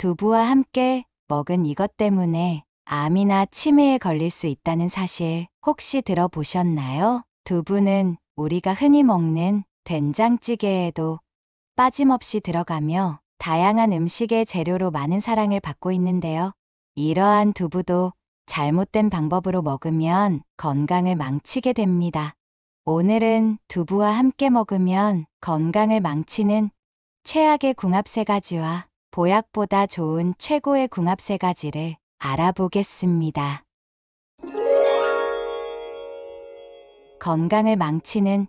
두부와 함께 먹은 이것 때문에 암이나 치매에 걸릴 수 있다는 사실 혹시 들어보셨나요? 두부는 우리가 흔히 먹는 된장찌개에도 빠짐없이 들어가며 다양한 음식의 재료로 많은 사랑을 받고 있는데요. 이러한 두부도 잘못된 방법으로 먹으면 건강을 망치게 됩니다. 오늘은 두부와 함께 먹으면 건강을 망치는 최악의 궁합 3가지와 보약보다 좋은 최고의 궁합 3가지를 알아보겠습니다. 건강을 망치는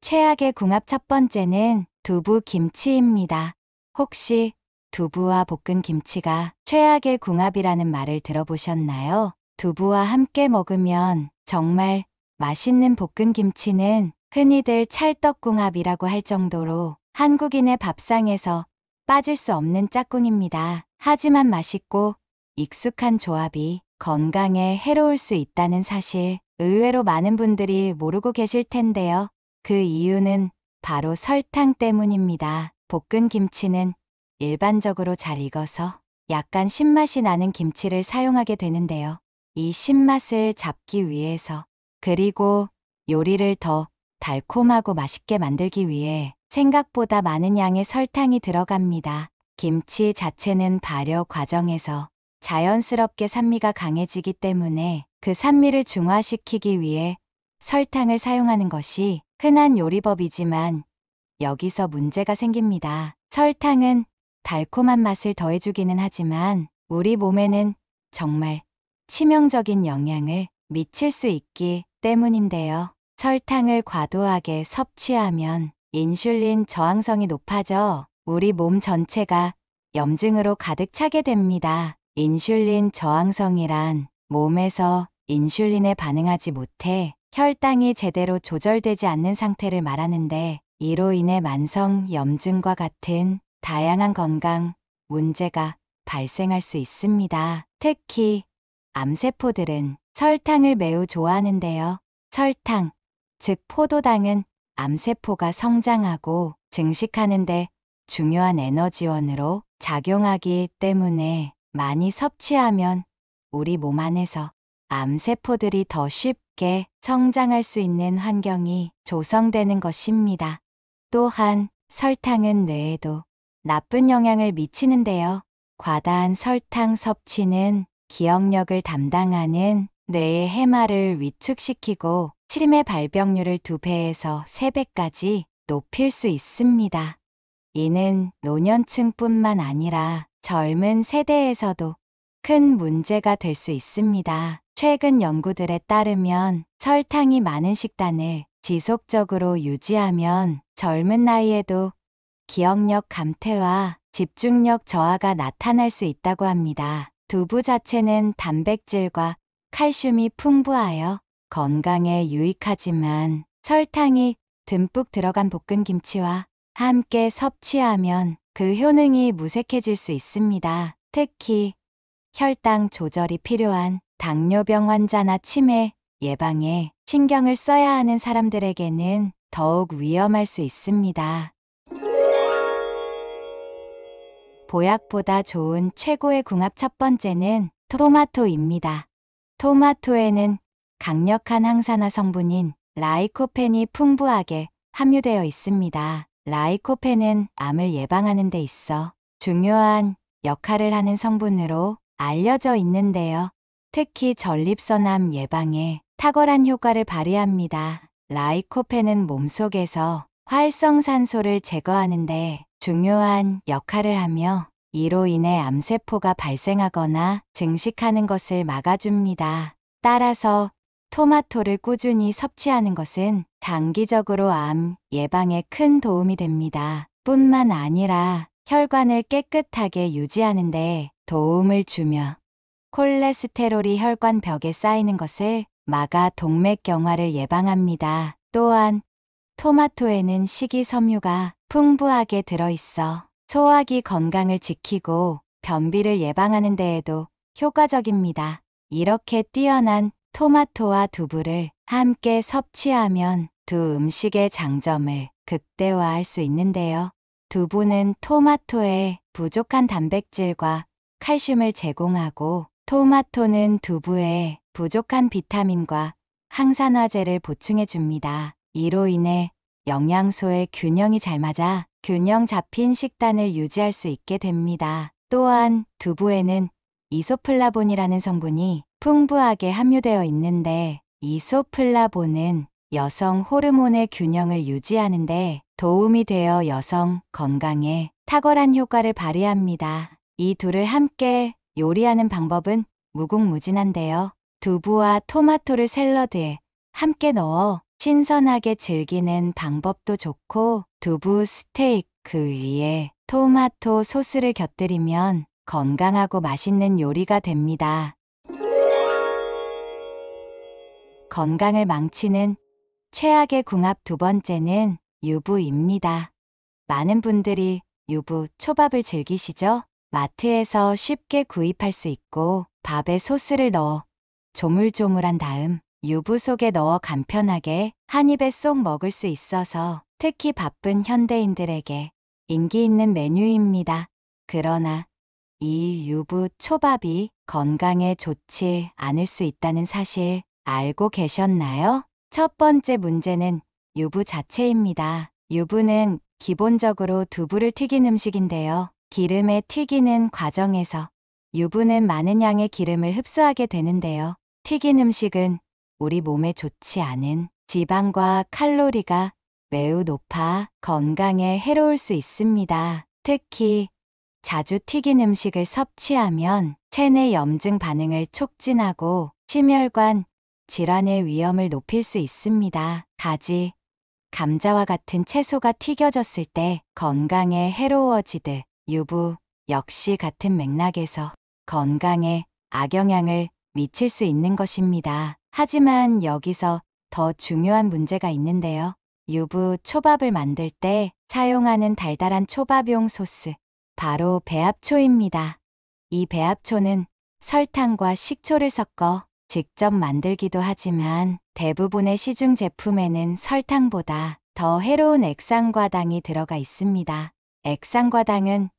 최악의 궁합 첫 번째는 두부 김치입니다. 혹시 두부와 볶은 김치가 최악의 궁합이라는 말을 들어보셨나요? 두부와 함께 먹으면 정말 맛있는 볶은 김치는 흔히들 찰떡궁합이라고 할 정도로 한국인의 밥상에서 빠질 수 없는 짝꿍입니다. 하지만 맛있고 익숙한 조합이 건강에 해로울 수 있다는 사실 의외로 많은 분들이 모르고 계실 텐데요. 그 이유는 바로 설탕 때문입니다. 볶은 김치는 일반적으로 잘 익어서 약간 신맛이 나는 김치를 사용하게 되는데요. 이 신맛을 잡기 위해서 그리고 요리를 더 달콤하고 맛있게 만들기 위해 생각보다 많은 양의 설탕이 들어갑니다. 김치 자체는 발효 과정에서 자연스럽게 산미가 강해지기 때문에 그 산미를 중화시키기 위해 설탕을 사용하는 것이 흔한 요리법이지만 여기서 문제가 생깁니다. 설탕은 달콤한 맛을 더해주기는 하지만 우리 몸에는 정말 치명적인 영향을 미칠 수 있기 때문인데요. 설탕을 과도하게 섭취하면 인슐린 저항성이 높아져 우리 몸 전체가 염증으로 가득 차게 됩니다. 인슐린 저항성이란 몸에서 인슐린에 반응하지 못해 혈당이 제대로 조절되지 않는 상태를 말하는데 이로 인해 만성 염증과 같은 다양한 건강 문제가 발생할 수 있습니다. 특히 암세포들은 설탕을 매우 좋아하는데요. 설탕, 즉 포도당은 암세포가 성장하고 증식하는데 중요한 에너지원으로 작용하기 때문에 많이 섭취하면 우리 몸 안에서 암세포들이 더 쉽게 성장할 수 있는 환경이 조성되는 것입니다. 또한 설탕은 뇌에도 나쁜 영향을 미치는데요. 과다한 설탕 섭취는 기억력을 담당하는 뇌의 해마를 위축시키고 치매 발병률을 2배에서 3배까지 높일 수 있습니다. 이는 노년층뿐만 아니라 젊은 세대에서도 큰 문제가 될 수 있습니다. 최근 연구들에 따르면 설탕이 많은 식단을 지속적으로 유지하면 젊은 나이에도 기억력 감퇴와 집중력 저하가 나타날 수 있다고 합니다. 두부 자체는 단백질과 칼슘이 풍부하여 건강에 유익하지만 설탕이 듬뿍 들어간 볶은 김치와 함께 섭취하면 그 효능이 무색해질 수 있습니다. 특히 혈당 조절이 필요한 당뇨병 환자나 치매 예방에 신경을 써야 하는 사람들에게는 더욱 위험할 수 있습니다. 보약보다 좋은 최고의 궁합 첫 번째는 토마토입니다. 토마토에는 강력한 항산화 성분인 라이코펜이 풍부하게 함유되어 있습니다. 라이코펜은 암을 예방하는 데 있어 중요한 역할을 하는 성분으로 알려져 있는데요. 특히 전립선암 예방에 탁월한 효과를 발휘합니다. 라이코펜은 몸속에서 활성산소를 제거하는데 중요한 역할을 하며 이로 인해 암세포가 발생하거나 증식하는 것을 막아줍니다. 따라서 토마토를 꾸준히 섭취하는 것은 장기적으로 암 예방에 큰 도움이 됩니다. 뿐만 아니라 혈관을 깨끗하게 유지하는 데 도움을 주며 콜레스테롤이 혈관 벽에 쌓이는 것을 막아 동맥경화를 예방합니다. 또한 토마토에는 식이섬유가 풍부하게 들어있어 소화기 건강을 지키고 변비를 예방하는 데에도 효과적입니다. 이렇게 뛰어난 토마토와 두부를 함께 섭취하면 두 음식의 장점을 극대화할 수 있는데요. 두부는 토마토의 부족한 단백질과 칼슘을 제공하고 토마토는 두부에 부족한 비타민과 항산화제를 보충해 줍니다. 이로 인해 영양소의 균형이 잘 맞아 균형 잡힌 식단을 유지할 수 있게 됩니다. 또한 두부에는 이소플라본이라는 성분이 풍부하게 함유되어 있는데 이소플라본은 여성 호르몬의 균형을 유지하는데 도움이 되어 여성 건강에 탁월한 효과를 발휘합니다. 이 둘을 함께 요리하는 방법은 무궁무진한데요. 두부와 토마토를 샐러드에 함께 넣어 신선하게 즐기는 방법도 좋고 두부 스테이크 위에 토마토 소스를 곁들이면 건강하고 맛있는 요리가 됩니다. 건강을 망치는 최악의 궁합 두 번째는 유부입니다. 많은 분들이 유부 초밥을 즐기시죠? 마트에서 쉽게 구입할 수 있고 밥에 소스를 넣어 조물조물한 다음 유부 속에 넣어 간편하게 한 입에 쏙 먹을 수 있어서 특히 바쁜 현대인들에게 인기 있는 메뉴입니다. 그러나 이 유부 초밥이 건강에 좋지 않을 수 있다는 사실 알고 계셨나요? 첫 번째 문제는 유부 자체입니다. 유부는 기본적으로 두부를 튀긴 음식인데요. 기름에 튀기는 과정에서 유부는 많은 양의 기름을 흡수하게 되는데요. 튀긴 음식은 우리 몸에 좋지 않은 지방과 칼로리가 매우 높아 건강에 해로울 수 있습니다. 특히 자주 튀긴 음식을 섭취하면 체내 염증 반응을 촉진하고 심혈관 질환의 위험을 높일 수 있습니다. 가지, 감자와 같은 채소가 튀겨졌을 때 건강에 해로워지듯 유부 역시 같은 맥락에서 건강에 악영향을 미칠 수 있는 것입니다. 하지만 여기서 더 중요한 문제가 있는데요. 유부 초밥을 만들 때 사용하는 달달한 초밥용 소스, 바로 배합초입니다. 이 배합초는 설탕과 식초를 섞어 직접 만들기도 하지만 대부분의 시중 제품에는 설탕보다 더 해로운 액상과당이 들어가 있습니다. 액상과당은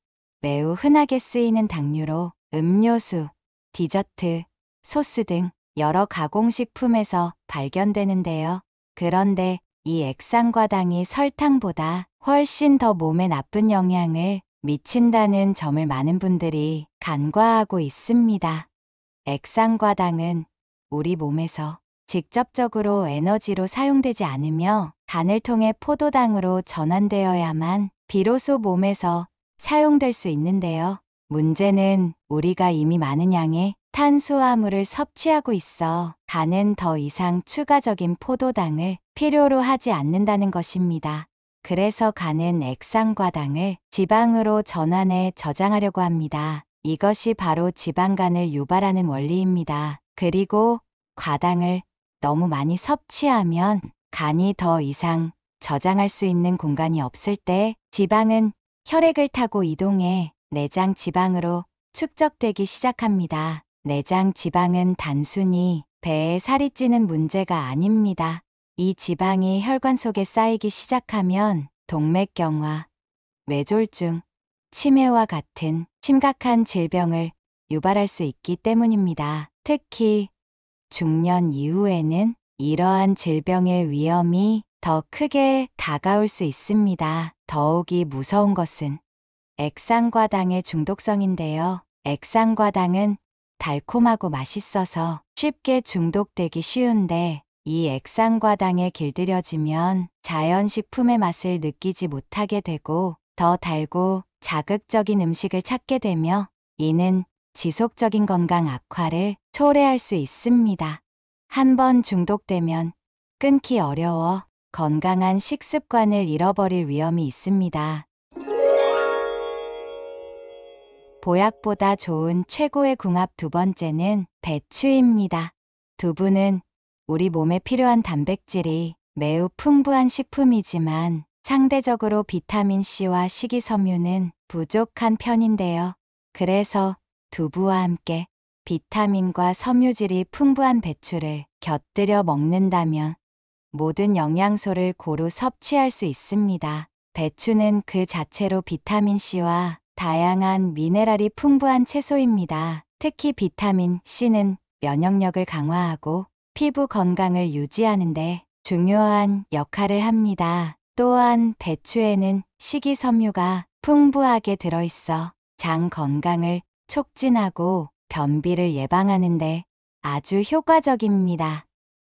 매우 흔하게 쓰이는 당류로 음료수, 디저트, 소스 등 여러 가공식품에서 발견되는데요. 그런데 이 액상과당이 설탕보다 훨씬 더 몸에 나쁜 영향을 미친다는 점을 많은 분들이 간과하고 있습니다. 액상과당은 우리 몸에서 직접적으로 에너지로 사용되지 않으며 간을 통해 포도당으로 전환되어야만 비로소 몸에서 사용될 수 있는데요. 문제는 우리가 이미 많은 양의 탄수화물을 섭취하고 있어 간은 더 이상 추가적인 포도당을 필요로 하지 않는다는 것입니다. 그래서 간은 액상과당을 지방으로 전환해 저장하려고 합니다. 이것이 바로 지방간을 유발하는 원리입니다. 그리고 과당을 너무 많이 섭취하면 간이 더 이상 저장할 수 있는 공간이 없을 때 지방은 혈액을 타고 이동해 내장 지방으로 축적되기 시작합니다. 내장 지방은 단순히 배에 살이 찌는 문제가 아닙니다. 이 지방이 혈관 속에 쌓이기 시작하면 동맥경화, 뇌졸중, 치매와 같은 심각한 질병을 유발할 수 있기 때문입니다. 특히 중년 이후에는 이러한 질병의 위험이 더 크게 다가올 수 있습니다. 더욱이 무서운 것은 액상과당의 중독성인데요. 액상과당은 달콤하고 맛있어서 쉽게 중독되기 쉬운데 이 액상과당에 길들여지면 자연식품의 맛을 느끼지 못하게 되고 더 달고 자극적인 음식을 찾게 되며 이는 지속적인 건강 악화를 초래할 수 있습니다. 한번 중독되면 끊기 어려워 건강한 식습관을 잃어버릴 위험이 있습니다. 보약보다 좋은 최고의 궁합 두 번째는 배추입니다. 두부는 우리 몸에 필요한 단백질이 매우 풍부한 식품이지만 상대적으로 비타민C와 식이섬유는 부족한 편인데요. 그래서 두부와 함께 비타민과 섬유질이 풍부한 배추를 곁들여 먹는다면 모든 영양소를 고루 섭취할 수 있습니다. 배추는 그 자체로 비타민C와 다양한 미네랄이 풍부한 채소입니다. 특히 비타민 C는 면역력을 강화하고 피부 건강을 유지하는데 중요한 역할을 합니다. 또한 배추에는 식이섬유가 풍부하게 들어있어 장 건강을 촉진하고 변비를 예방하는데 아주 효과적입니다.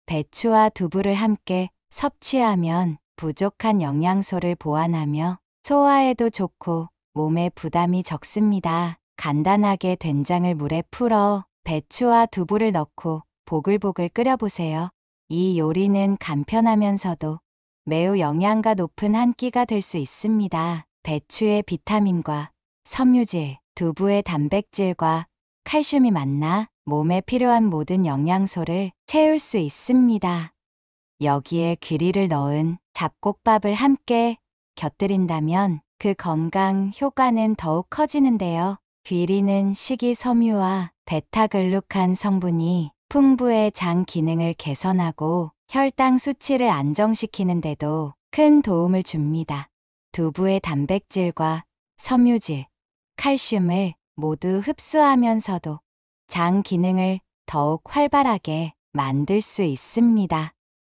배추와 두부를 함께 섭취하면 부족한 영양소를 보완하며 소화에도 좋고 몸에 부담이 적습니다. 간단하게 된장을 물에 풀어 배추와 두부를 넣고 보글보글 끓여보세요. 이 요리는 간편하면서도 매우 영양가 높은 한 끼가 될 수 있습니다. 배추의 비타민과 섬유질, 두부의 단백질과 칼슘이 만나 몸에 필요한 모든 영양소를 채울 수 있습니다. 여기에 귀리를 넣은 잡곡밥을 함께 곁들인다면 그 건강 효과는 더욱 커지는데요. 귀리는 식이섬유와 베타글루칸 성분이 풍부해 장 기능을 개선하고 혈당 수치를 안정시키는 데도 큰 도움을 줍니다. 두부의 단백질과 섬유질, 칼슘을 모두 흡수하면서도 장 기능을 더욱 활발하게 만들 수 있습니다.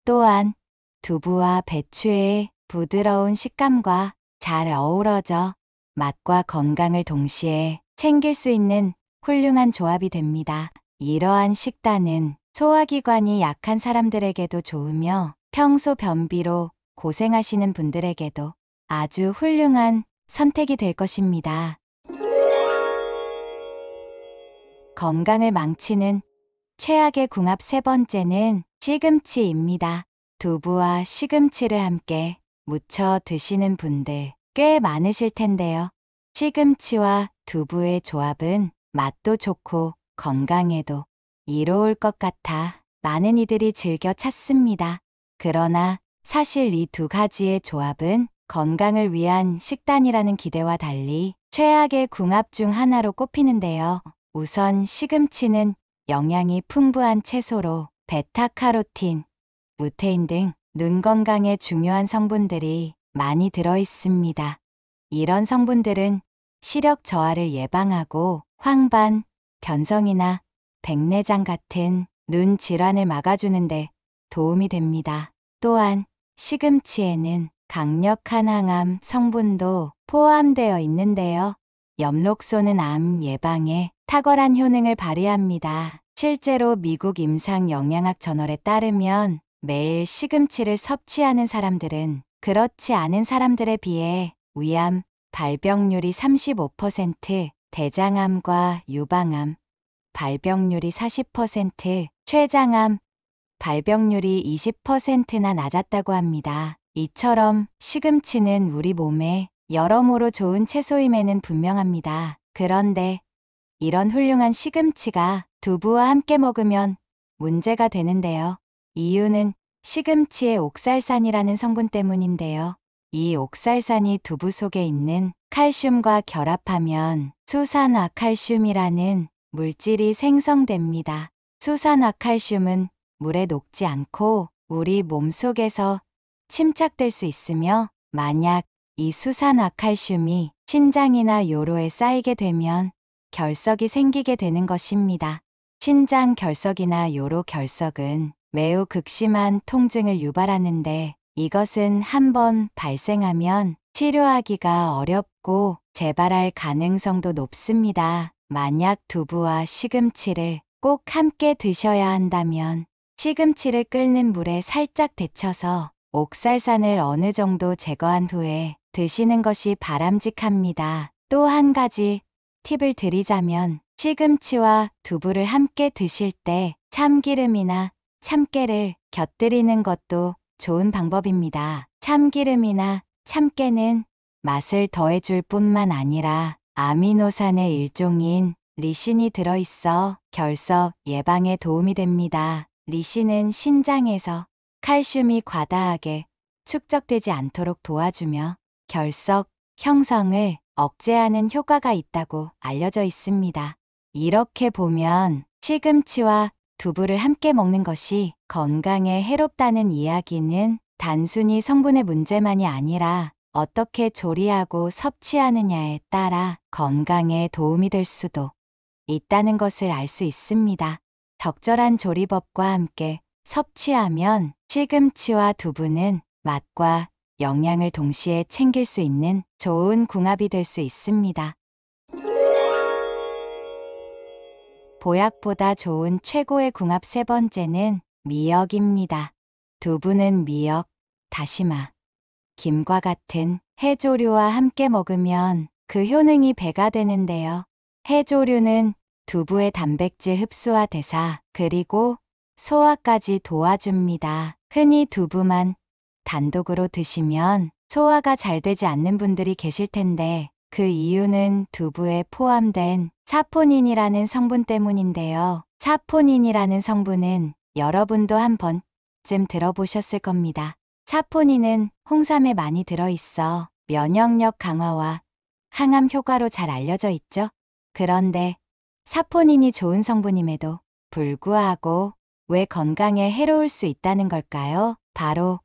또한 두부와 배추의 부드러운 식감과 잘 어우러져 맛과 건강을 동시에 챙길 수 있는 훌륭한 조합이 됩니다. 이러한 식단은 소화기관이 약한 사람들에게도 좋으며 평소 변비로 고생하시는 분들에게도 아주 훌륭한 선택이 될 것입니다. 건강을 망치는 최악의 궁합 세 번째는 시금치입니다. 두부와 시금치를 함께 무쳐 드시는 분들 꽤 많으실 텐데요. 시금치와 두부의 조합은 맛도 좋고 건강에도 이로울 것 같아 많은 이들이 즐겨 찾습니다. 그러나 사실 이 두 가지의 조합은 건강을 위한 식단이라는 기대와 달리 최악의 궁합 중 하나로 꼽히는데요. 우선 시금치는 영양이 풍부한 채소로 베타카로틴, 루테인 등 눈 건강에 중요한 성분들이 많이 들어 있습니다. 이런 성분들은 시력 저하를 예방하고 황반, 변성이나 백내장 같은 눈 질환을 막아주는데 도움이 됩니다. 또한 시금치에는 강력한 항암 성분도 포함되어 있는데요. 엽록소는 암 예방에 탁월한 효능을 발휘합니다. 실제로 미국 임상영양학 저널에 따르면 매일 시금치를 섭취하는 사람들은 그렇지 않은 사람들에 비해 위암 발병률이 35%, 대장암과 유방암 발병률이 40%, 췌장암 발병률이 20%나 낮았다고 합니다. 이처럼 시금치는 우리 몸에 여러모로 좋은 채소임에는 분명합니다. 그런데 이런 훌륭한 시금치가 두부와 함께 먹으면 문제가 되는데요. 이유는 시금치의 옥살산이라는 성분 때문인데요. 이 옥살산이 두부 속에 있는 칼슘과 결합하면 수산화칼슘이라는 물질이 생성됩니다. 수산화칼슘은 물에 녹지 않고 우리 몸속에서 침착될 수 있으며 만약 이 수산화칼슘이 신장이나 요로에 쌓이게 되면 결석이 생기게 되는 것입니다. 신장 결석이나 요로 결석은 매우 극심한 통증을 유발하는데 이것은 한번 발생하면 치료하기가 어렵고 재발할 가능성도 높습니다. 만약 두부와 시금치를 꼭 함께 드셔야 한다면 시금치를 끓는 물에 살짝 데쳐서 옥살산을 어느 정도 제거한 후에 드시는 것이 바람직합니다. 또 한 가지 팁을 드리자면 시금치와 두부를 함께 드실 때 참기름이나 참깨를 곁들이는 것도 좋은 방법입니다. 참기름이나 참깨는 맛을 더해줄 뿐만 아니라 아미노산의 일종인 리신이 들어있어 결석 예방에 도움이 됩니다. 리신은 신장에서 칼슘이 과다하게 축적되지 않도록 도와주며 결석 형성을 억제하는 효과가 있다고 알려져 있습니다. 이렇게 보면 시금치와 두부를 함께 먹는 것이 건강에 해롭다는 이야기는 단순히 성분의 문제만이 아니라 어떻게 조리하고 섭취하느냐에 따라 건강에 도움이 될 수도 있다는 것을 알 수 있습니다. 적절한 조리법과 함께 섭취하면 시금치와 두부는 맛과 영양을 동시에 챙길 수 있는 좋은 궁합이 될 수 있습니다. 보약보다 좋은 최고의 궁합 세 번째는 미역입니다. 두부는 미역, 다시마, 김과 같은 해조류와 함께 먹으면 그 효능이 배가 되는데요. 해조류는 두부의 단백질 흡수와 대사, 그리고 소화까지 도와줍니다. 흔히 두부만 단독으로 드시면 소화가 잘 되지 않는 분들이 계실 텐데 그 이유는 두부에 포함된 사포닌이라는 성분 때문인데요. 사포닌이라는 성분은 여러분도 한 번쯤 들어보셨을 겁니다. 사포닌은 홍삼에 많이 들어있어 면역력 강화와 항암 효과로 잘 알려져 있죠. 그런데 사포닌이 좋은 성분임에도 불구하고 왜 건강에 해로울 수 있다는 걸까요? 바로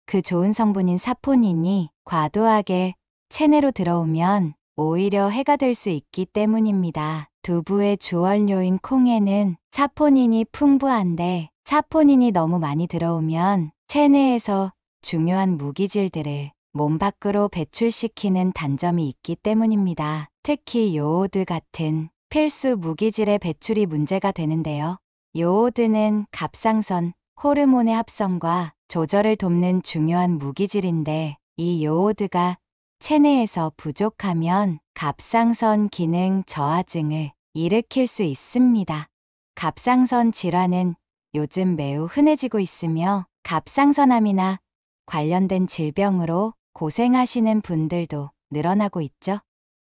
그 좋은 성분인 사포닌이 과도하게 체내로 들어오면 오히려 해가 될 수 있기 때문입니다. 두부의 주원료인 콩에는 사포닌이 풍부한데 사포닌이 너무 많이 들어오면 체내에서 중요한 무기질들을 몸 밖으로 배출시키는 단점이 있기 때문입니다. 특히 요오드 같은 필수 무기질의 배출이 문제가 되는데요. 요오드는 갑상선, 호르몬의 합성과 조절을 돕는 중요한 무기질인데 이 요오드가 체내에서 부족하면 갑상선 기능 저하증을 일으킬 수 있습니다. 갑상선 질환은 요즘 매우 흔해지고 있으며 갑상선암이나 관련된 질병으로 고생하시는 분들도 늘어나고 있죠.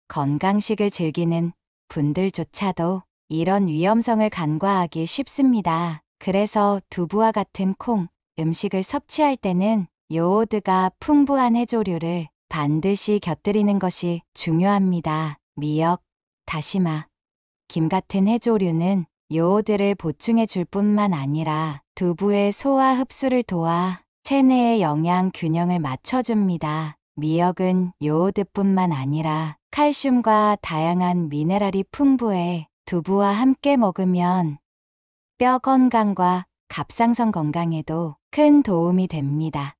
건강식을 즐기는 분들조차도 이런 위험성을 간과하기 쉽습니다. 그래서 두부와 같은 콩, 음식을 섭취할 때는 요오드가 풍부한 해조류를 반드시 곁들이는 것이 중요합니다. 미역, 다시마, 김 같은 해조류는 요오드를 보충해 줄 뿐만 아니라 두부의 소화 흡수를 도와 체내의 영양 균형을 맞춰줍니다. 미역은 요오드뿐만 아니라 칼슘과 다양한 미네랄이 풍부해 두부와 함께 먹으면 뼈 건강과 갑상선 건강에도 큰 도움이 됩니다.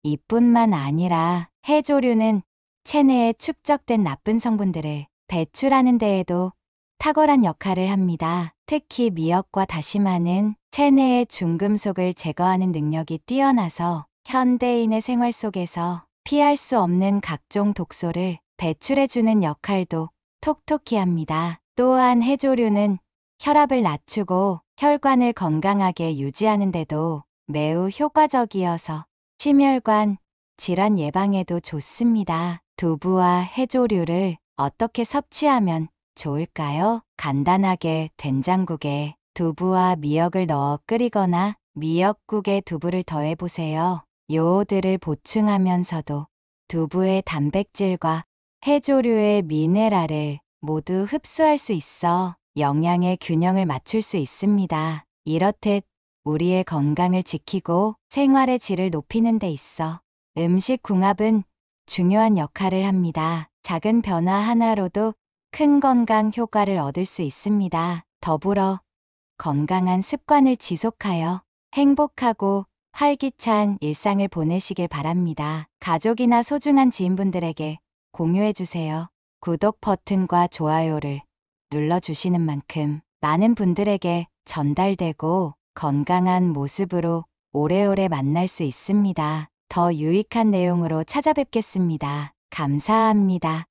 이뿐만 아니라 해조류는 체내에 축적된 나쁜 성분들을 배출하는 데에도 탁월한 역할을 합니다. 특히 미역과 다시마는 체내의 중금속을 제거하는 능력이 뛰어나서 현대인의 생활 속에서 피할 수 없는 각종 독소를 배출해주는 역할도 톡톡히 합니다. 또한 해조류는 혈압을 낮추고 혈관을 건강하게 유지하는 데도 매우 효과적이어서 심혈관 질환 예방에도 좋습니다. 두부와 해조류를 어떻게 섭취하면 좋을까요? 간단하게 된장국에 두부와 미역을 넣어 끓이거나 미역국에 두부를 더해보세요. 요오드를 보충하면서도 두부의 단백질과 해조류의 미네랄을 모두 흡수할 수 있어 영양의 균형을 맞출 수 있습니다. 이렇듯 우리의 건강을 지키고 생활의 질을 높이는 데 있어 음식 궁합은 중요한 역할을 합니다. 작은 변화 하나로도 큰 건강 효과를 얻을 수 있습니다. 더불어 건강한 습관을 지속하여 행복하고 활기찬 일상을 보내시길 바랍니다. 가족이나 소중한 지인분들에게 공유해주세요. 구독 버튼과 좋아요를 눌러주시는 만큼 많은 분들에게 전달되고 건강한 모습으로 오래오래 만날 수 있습니다. 더 유익한 내용으로 찾아뵙겠습니다. 감사합니다.